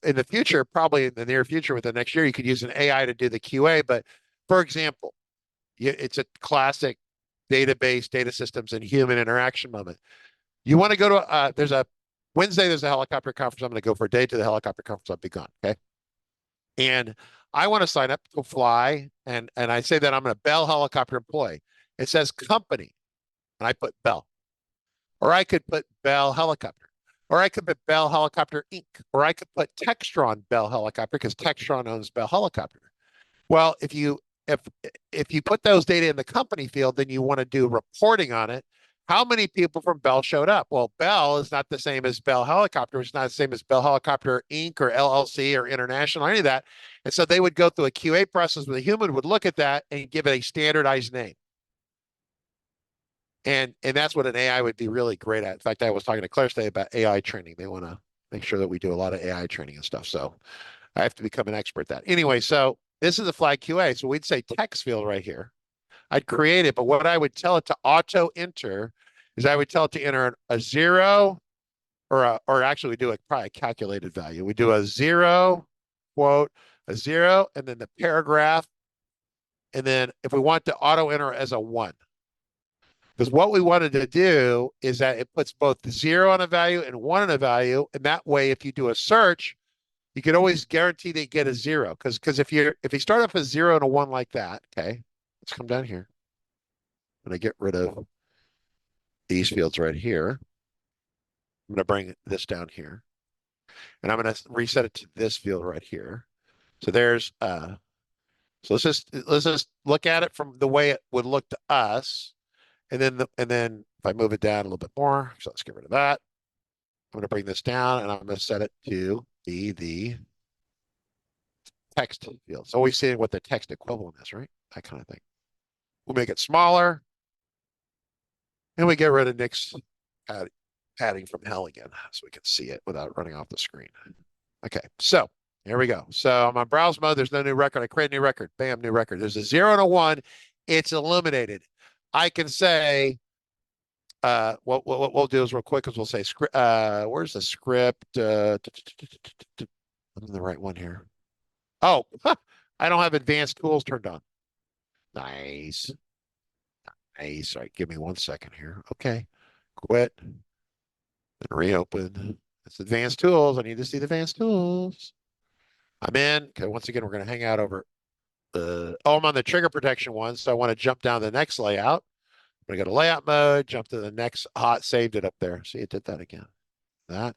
in the future, probably in the near future, with the next year, you could use an AI to do the QA. But for example, it's a classic database, data systems, and human interaction moment. You want to go to there's a Wednesday, there's a helicopter conference. I'm going to go for a day to the helicopter conference. I'll be gone. Okay. And I want to sign up to fly. And I say that I'm a Bell helicopter employee. It says company, and I put Bell. Or I could put Bell helicopter. Or I could put Bell Helicopter Inc. Or I could put Textron Bell Helicopter because Textron owns Bell Helicopter. Well, if you put those data in the company field, then you want to do reporting on it. How many people from Bell showed up? Well, Bell is not the same as Bell Helicopter. It's not the same as Bell Helicopter Inc. or LLC or International or any of that. And so they would go through a QA process where the human would look at that and give it a standardized name. And that's what an AI would be really great at. In fact, I was talking to Claris today about AI training. They want to make sure that we do a lot of AI training and stuff. So I have to become an expert at that. Anyway, so this is a flag QA. So we'd say text field right here. I'd create it, but what I would tell it to auto enter is I would tell it to enter a 0 or actually we do probably a calculated value. We do a 0, quote, a 0, and then the paragraph. And then if we want to auto enter as a 1. Because what we wanted to do is that it puts both the 0 on a value and 1 on a value. And that way, if you do a search, you can always guarantee they get a 0. Because if you start off a 0 and a 1 like that, okay, let's come down here. I'm going to get rid of these fields right here. I'm going to bring this down here. And I'm going to reset it to this field right here. So there's, so let's just look at it from the way it would look to us. And then if I move it down a little bit more, so let's get rid of that. I'm going to bring this down and I'm going to set it to be the text field. So always seeing what the text equivalent is, right? That kind of thing. We'll make it smaller. And we get rid of Nick's padding from hell again, so we can see it without running off the screen. Okay, so here we go. So I'm on browse mode. There's no new record. I create a new record. Bam, new record. There's a 0 and a 1. It's eliminated. I can say, what we'll do is real quick is we'll say script. Where's the script? I'm in the right one here. Oh, I don't have advanced tools turned on. Nice. Nice. All right, give me 1 second here. Okay. Quit and reopen. It's advanced tools. I need to see the advanced tools. I'm in. Okay, once again, we're going to hang out over I'm on the trigger protection one, so I want to jump down to the next layout. I'm going to go to layout mode, jump to the next hot, saved it up there. See, it did that again. That.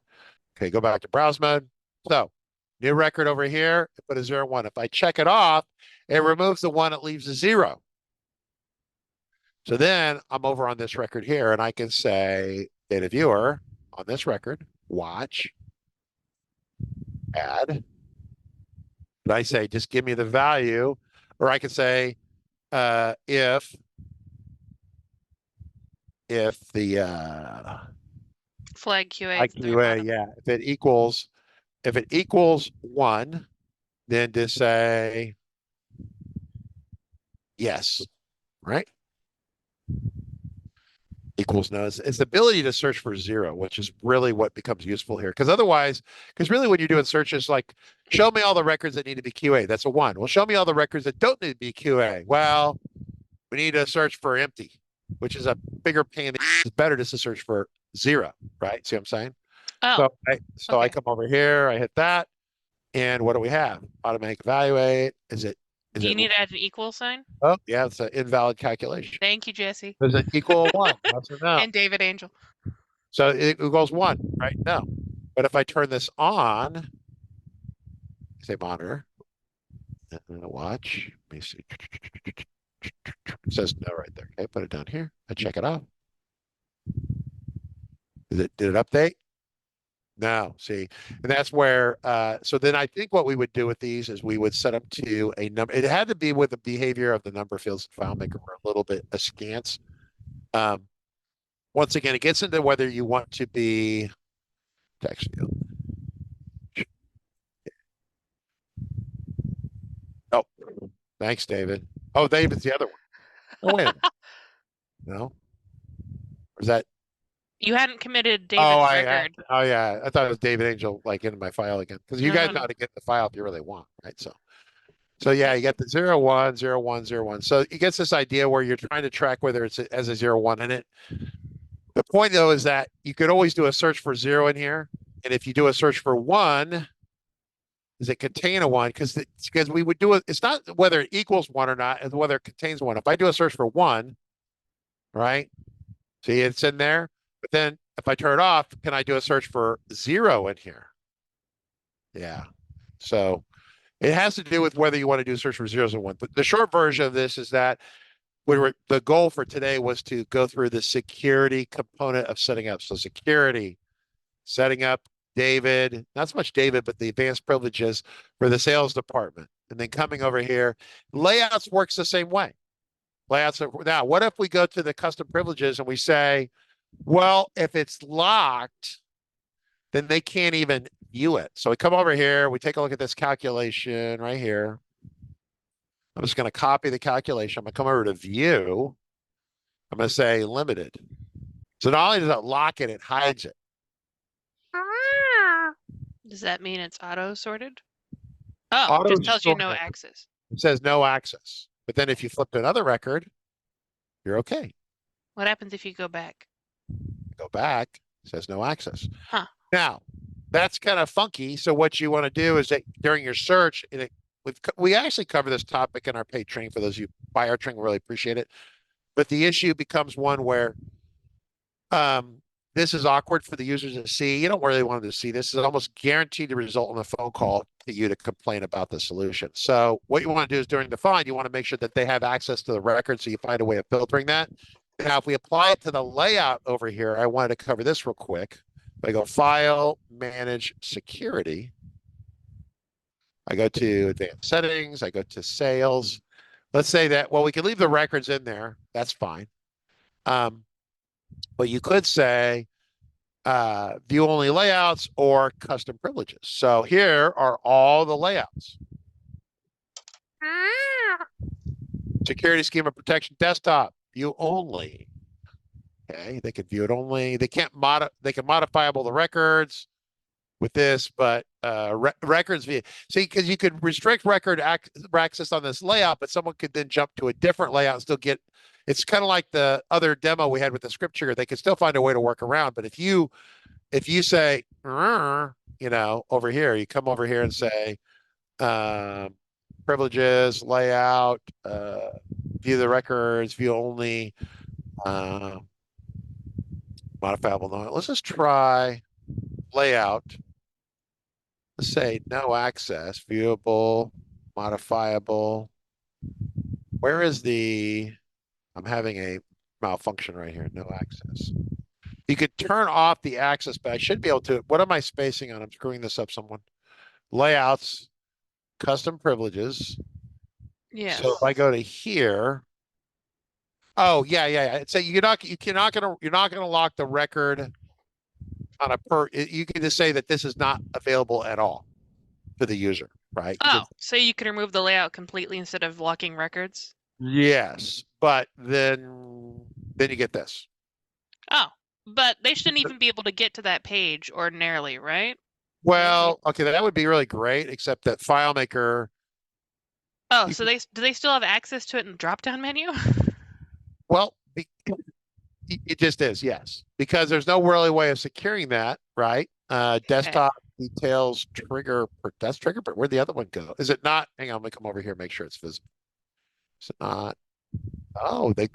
Okay, go back to browse mode. So new record over here, put a 0, 1. If I check it off, it removes the 1, it leaves a 0. So then I'm over on this record here, and I can say data viewer on this record, watch, add. But I say just give me the value, or I can say if the Flag QA. IQA, yeah, if it equals 1, then just say yes, right? Equals no. It's the ability to search for 0, which is really what becomes useful here. Because otherwise, really when you're doing searches like, show me all the records that need to be QA, that's a 1. Well, show me all the records that don't need to be QA. Well, we need to search for empty, which is a bigger pain. It's better just to search for 0, right? See what I'm saying? Oh, So I come over here, I hit that, and what do we have? Automatic evaluate. do you need to add an equal sign? Oh, yeah, it's an invalid calculation. Thank you, Jesse. Does it equal 1? Yes or no? And David Angel. So it goes 1, right? No. But if I turn this on, say monitor, and watch, let me see. It says no right there. Okay, put it down here. I check it off. Did it update? No, see, and that's where, so then I think what we would do with these is we would set them to a number. It had to be with the behavior of the number fields in FileMaker were a little bit askance. Once again, it gets into whether you want to be text field. Oh, thanks, David. Oh, David's the other one. Oh, wait a minute. No? Or is that? You hadn't committed David's record. Oh, yeah. I thought it was David Angel, like in my file again. Because you guys know how to get the file if you really want, right? So yeah, you get the 0, 1, 0, 1, 0, 1. So it gets this idea where you're trying to track whether it's as a 0, 1 in it. The point though is that you could always do a search for 0 in here. And if you do a search for 1, does it contain a 1? Because we would do it. It's not whether it equals 1 or not, it's whether it contains 1. If I do a search for 1, right? See, it's in there. But then if I turn it off, can I do a search for 0 in here? Yeah. So it has to do with whether you want to do a search for 0s and 1s. But the short version of this is that the goal for today was to go through the security component of setting up. So security, setting up David, not so much David, but the advanced privileges for the sales department. And then coming over here, layouts works the same way. Now, what if we go to the custom privileges and we say, well, if it's locked, then they can't even view it. So we come over here, we take a look at this calculation right here. I'm just going to copy the calculation. I'm going to come over to view. I'm going to say limited. So not only does it lock it, it hides it. Does that mean it's auto sorted? Oh, it just tells you no access. It says no access. But then if you flip to another record, you're okay. What happens if you go back? Go back, it says no access. Huh. Now, that's kind of funky. So what you want to do is that during your search, we actually cover this topic in our paid training. For those of you who buy our training, we really appreciate it. But the issue becomes one where this is awkward for the users to see. You don't really want them to see this. It's almost guaranteed to result in a phone call to you to complain about the solution. So what you want to do is during the find, you want to make sure that they have access to the record. So you find a way of filtering that. Now, if we apply it to the layout over here, I wanted to cover this real quick. If I go File, Manage, Security. I go to Advanced Settings. I go to Sales. Let's say that, well, we can leave the records in there. That's fine. But you could say view only layouts or custom privileges. So here are all the layouts. Security schema protection desktop, view only. Okay, they can view it only. They can't they can modifiable the records with this, but records view. See, because you could restrict record access on this layout, but someone could then jump to a different layout and still get. It's kind of like the other demo we had with the script trigger. They could still find a way to work around. But if you say, you know, over here, you come over here and say, privileges, layout, view the records, view only, modifiable. No, let's just try layout. Let's say no access, viewable, modifiable. Where is I'm having a malfunction right here. No access. You could turn off the access, but I should be able to. What am I spacing on? I'm screwing this up, someone. Layouts, custom privileges. Yes. So if I go to here, oh yeah. So you're not gonna lock the record on you can just say that this is not available at all to the user, right? Oh, so you can remove the layout completely instead of locking records? Yes, but then you get this. Oh, but they shouldn't even be able to get to that page ordinarily, right? Well, okay, that would be really great, except that FileMaker. Oh, so do they still have access to it in the drop-down menu? Well, it just is, yes, because there's no really way of securing that, right? Desktop details trigger, that's trigger, but where'd the other one go? Is it not? Hang on, let me come over here and make sure it's visible. Is it not? Oh, that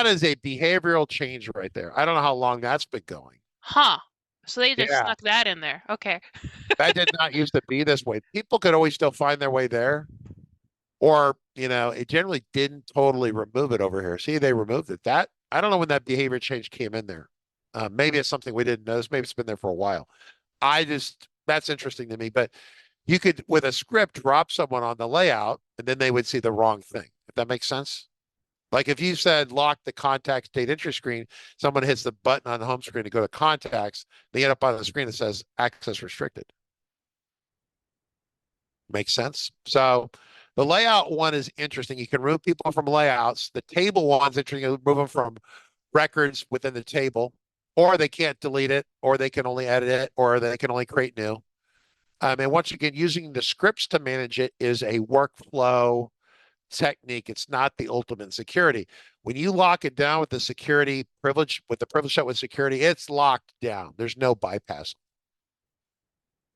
is a behavioral change right there. I don't know how long that's been going. Huh. So they just Yeah, snuck that in there. Okay. that did not used to be this way. People could always still find their way there, or it generally didn't totally remove it over here. See, they removed it. That I don't know when that behavior change came in there. Maybe it's something we didn't notice. Maybe it's been there for a while. That's interesting to me. But you could, with a script, drop someone on the layout, and then they would see the wrong thing. If that makes sense. Like if you said lock the contacts date entry screen, someone hits the button on the home screen to go to contacts, they end up on the screen that says access restricted. Makes sense? So the layout one is interesting. You can remove people from layouts. The table one's interesting. You remove them from records within the table, or they can't delete it, or they can only edit it, or they can only create new. And once again, using the scripts to manage it is a workflow technique. It's not the ultimate security. When you lock it down with the security privilege, with the privilege set with security, it's locked down. There's no bypass.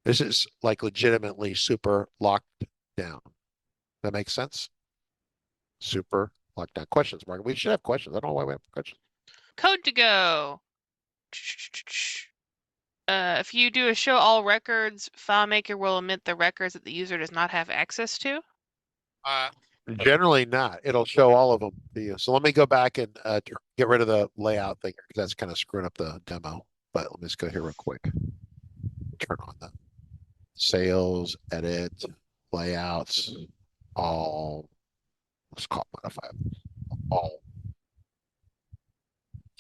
This is like legitimately super locked down. That makes sense? Super locked down. Questions, Mark? We should have questions. I don't know why we have questions. Code to go. If you do a show all records, FileMaker will omit the records that the user does not have access to. Generally not. It'll show all of them to you. So let me go back and get rid of the layout thing because that's kind of screwing up the demo. But let me just go here real quick. Turn on the sales, edit, layouts, all. Let's call it modifiable. All.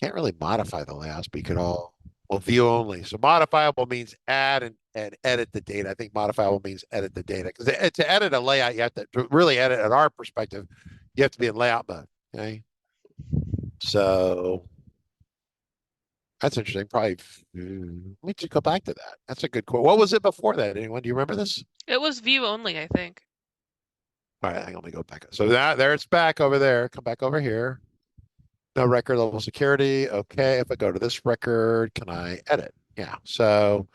Can't really modify the layouts, but you could view only. So modifiable means add and edit the data. I think modifiable means edit the data because to edit a layout, you have to really edit at our perspective. You have to be in layout mode. Okay. So that's interesting. Probably let me just go back to that. That's a good quote. What was it before that? Anyone? Do you remember this? It was view only, I think. All right, hang on, let me go back. So there it's back over there. Come back over here. No record level security. Okay, if I go to this record, can I edit? Yeah. So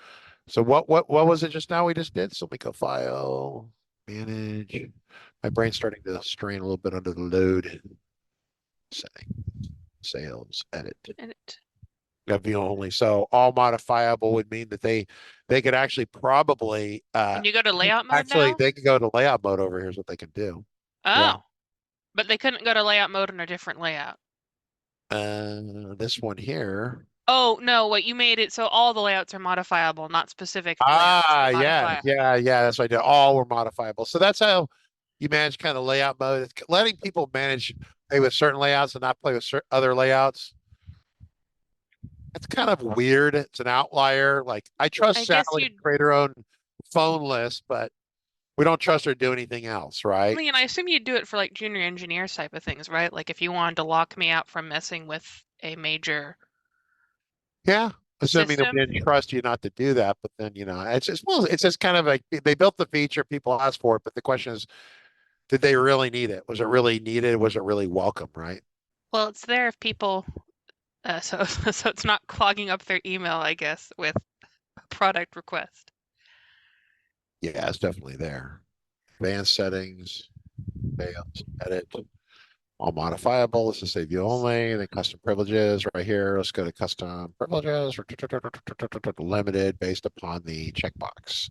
what was it just now we just did? So let me go file, manage. My brain's starting to strain a little bit under the load. Setting, sales, edit. Edit. view only. So all modifiable would mean that they could actually probably Can you go to layout mode actually now? they could go to layout mode over. Here's what they can do. Yeah. Oh, but they couldn't go to layout mode in a different layout. This one here. Oh, no, wait, you made it so all the layouts are modifiable, not specific layouts Ah, are yeah, modifiable. yeah. That's what I did. All were modifiable. So that's how you manage kind of layout mode. It's letting people manage play with certain layouts and not play with other layouts. It's kind of weird. It's an outlier. Like I trust I guess Sally to you'd, create her own phone list, but we don't trust her to do anything else, right? I assume you'd do it for like junior engineers type of things, right? Like if you wanted to lock me out from messing with a major Yeah. Assuming that we system. didn't trust you not to do that, but then it's just well, it's just kind of like they built the feature, people asked for it, but the question is, did they really need it? Was it really needed? Was it really welcome, right? Well, it's there if people, so so it's not clogging up their email, I guess, with a product request. Yeah, it's definitely there. Advanced settings, fails, edit, all modifiable. Let's just say view only, then custom privileges right here. Let's go to custom privileges, limited based upon the checkbox.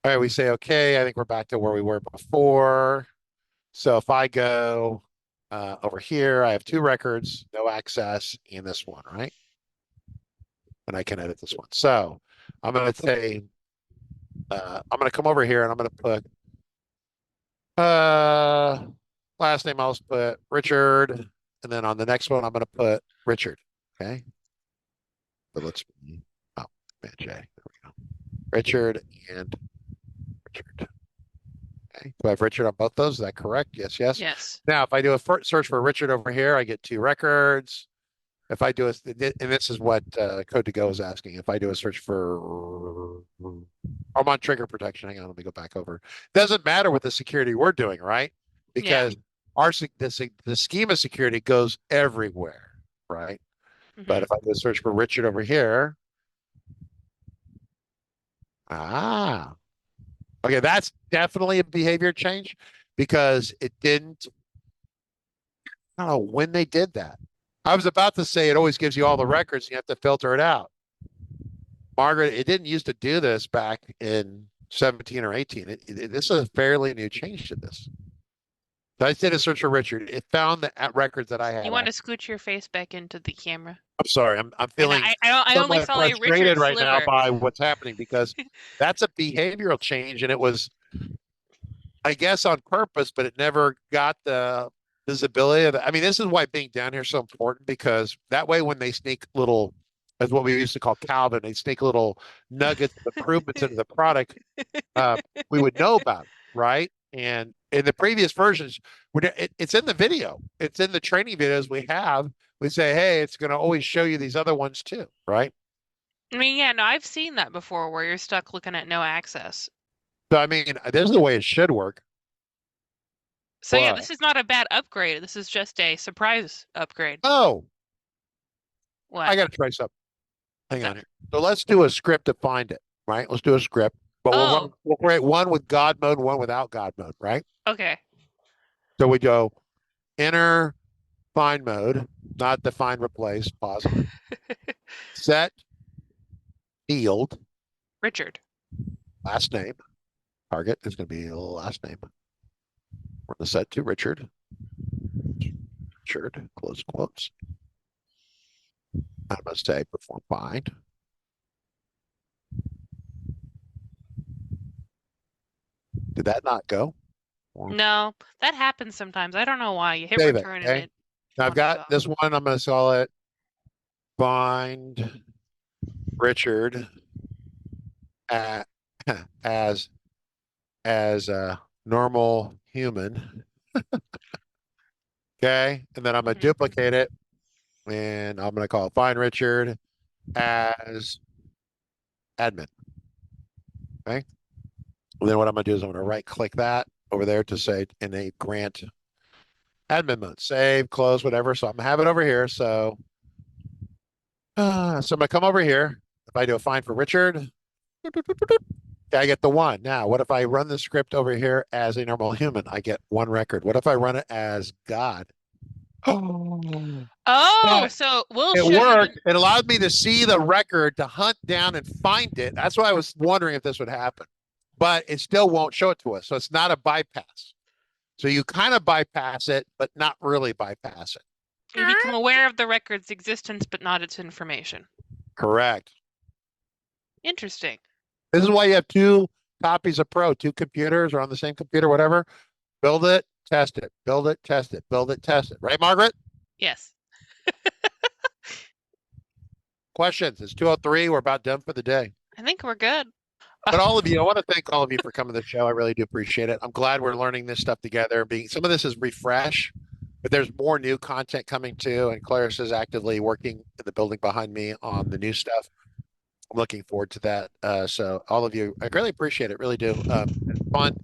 All right, we say okay. I think we're back to where we were before. So if I go over here, I have two records, no access, and this one, right? And I can edit this one. So I'm going to say, I'm going to come over here and I'm going to put last name. I'll put Richard, and then on the next one, I'm going to put Richard. Okay. But let's, oh, man, J. There we go. Richard and Richard. Okay. Do I have Richard on both those? Is that correct? Yes, yes. Yes. Now, if I do a search for Richard over here, I get two records. If I do and this is what Code to Go is asking. If I do a search for, I'm on trigger protection. Hang on, let me go back over. Doesn't matter what the security we're doing, right? Yeah. Because the schema security goes everywhere, right? But Hmm. if I do a search for Richard over here, ah, okay, that's definitely a behavior change because it didn't. I don't know when they did that. I was about to say it always gives you all the records. You have to filter it out. Margaret, it didn't used to do this back in 17 or 18. This is a fairly new change to this. So I did a search for Richard. It found the records that I You had. want to scoot your face back into the camera? I'm sorry. I'm And feeling I only somewhat saw a frustrated Richard right now sliver. by what's happening because that's a behavioral change and it was, I guess, on purpose, but it never got the visibility of the, I mean, this is why being down here is so important because that way when they sneak little, as what we used to call Calvin, they sneak little nuggets of improvements into the product, uh, we would know about it, right? And in the previous versions, it's in the video. It's in the training videos we have. We say, hey, it's going to always show you these other ones too, right? I mean, yeah, no, I've seen that before where you're stuck looking at no access. So, I mean, this is the way it should work, So yeah, but this is not a bad upgrade. This is just a surprise upgrade. oh, I What? got to try something. Hang So, on here. So let's do a script to find it, right? Let's do a script, but oh, we'll create one with God mode, one without God mode, right? okay. So we go enter find mode, not the find replace, pause, set field, Richard. last name, target is going to be the last name. We're going to set to Richard, Richard, close quotes. I'm going to say perform find. Did that not go? Or No, that happens sometimes. I don't know why. You hit save it, return and okay? it Now I've wants to got go. this one. I'm going to call it find Richard at, as a normal human. Okay. And then I'm going to Hmm. duplicate it and I'm going to call it find Richard as admin. Okay. And then what I'm going to do is I'm going to right click that over there to say in a grant admin mode, save, close, whatever. So I'm going to have it over here. So, so I'm going to come over here. If I do a find for Richard, I get the one. Now, what if I run the script over here as a normal human? I get one record. What if I run it as God? Oh, Oh, so we'll it show you. worked. It allowed me to see the record, to hunt down and find it. That's why I was wondering if this would happen, but it still won't show it to us. So it's not a bypass. So you kind of bypass it, but not really bypass it. You become aware of the record's existence, but not its information. Correct. Interesting. This is why you have two copies of Pro, two computers or on the same computer, whatever. Build it, test it, build it, test it, build it, test it. Right, Margaret? Yes. Questions? It's 2:03. We're about done for the day. I think we're good. But all of you, I want to thank all of you for coming to the show. I really do appreciate it. I'm glad we're learning this stuff together. Some of this is refresh, but there's more new content coming too. And Claris is actively working in the building behind me on the new stuff. I'm looking forward to that. So all of you, I really appreciate it. Really do. It's fun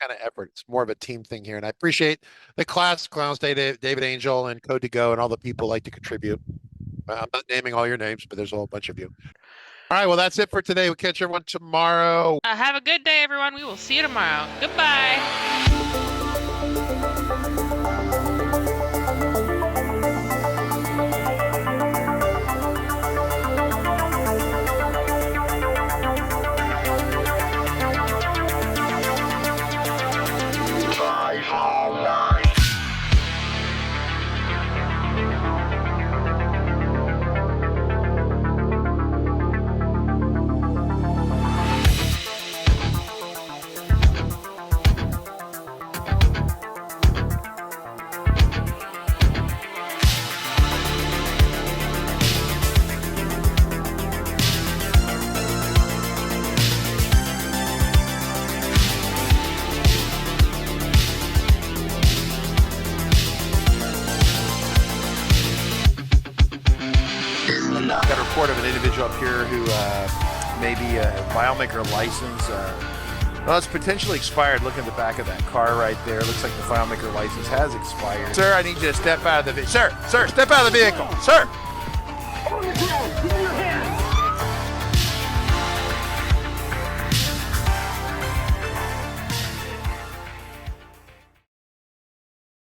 kind of effort. It's more of a team thing here. And I appreciate the class, Clowns, David Angel, and Code to Go, and all the people like to contribute. I'm not naming all your names, but there's a whole bunch of you. All right, well, that's it for today. We'll catch everyone tomorrow. Have a good day, everyone. We will see you tomorrow. Goodbye. Got a report of an individual up here who may be a FileMaker license. Well, it's potentially expired. Look at the back of that car right there. Looks like the FileMaker license has expired. Sir, I need you to step out of the vehicle. Sir, step out of the vehicle. Sir!